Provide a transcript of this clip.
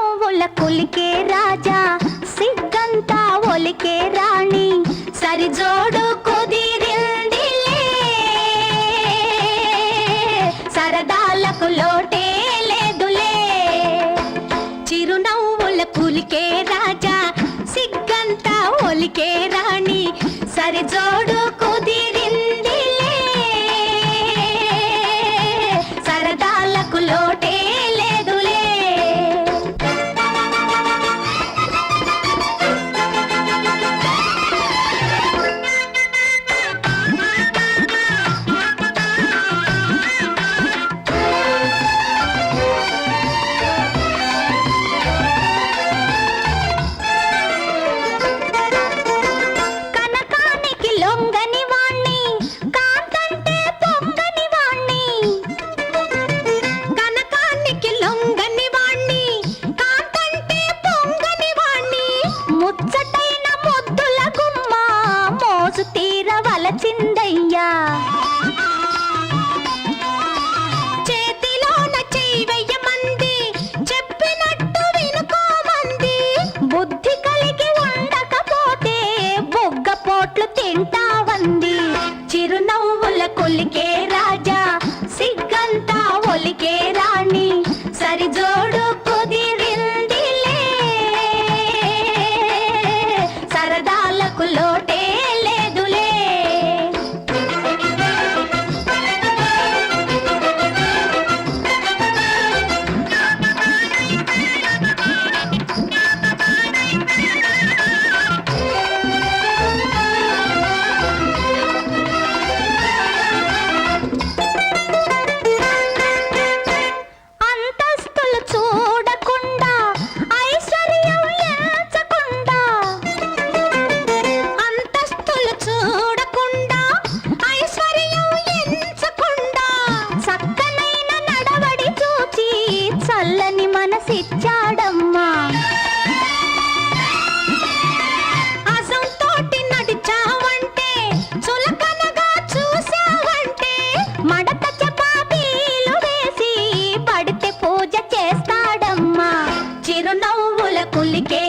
చిరునవ్వుల కులికే రాజా, సిగ్గంతా ఒలికే రాణి, సరిజోడు కుదిరిందిలే, సరదాలకు లోటే లేదులే. చిరునవ్వుల కులికే రాజా, సిగ్గంతా ఒలికే రాణి, సరిజోడు కుదిరిందిలే, సరదాలకు లోటే లేదులే. కనకానికి లొంగని వాణ్ణి, కాంతంటే పొంగని వాణ్ణి, కనకానికి లొంగని వాణ్ణి, కాంతంటే పొంగని వాణ్ణి, ముచ్చటైన ముద్దుల గుమ్మ మోసు తీరవలచిందయ్యా. చేతిలోన చెయ్యమంది, చెప్పినట్టు వినుకోమంది, బుద్ధి కలిగి ఉండకపోతే బొగ్గ పోట్లు తింటావంది. చిరునవ్వుల కొలికే రాజా, సిగ్గంతా ఒలికే రాణి, సరిజోడు కుదిరిందిలే, సరదాలకు లోటే లేదులే. అంతస్తులు చూడకుండా, ఐశ్వర్యం ఎంచకుండా, అంతస్తులు చూడకుండా, ఐశ్వర్యం ఎంచకుండా, చక్కనైన నడవడి చూచి చల్లని మనసిచ్చాడమ్మా. అసంతోటి నడిచావంటే, చులకనగా చూసావంటే, మడత చపాతీలు వేసి పడితే పూజ చేస్తాడమ్మా. చిరునవ్వుల కులికే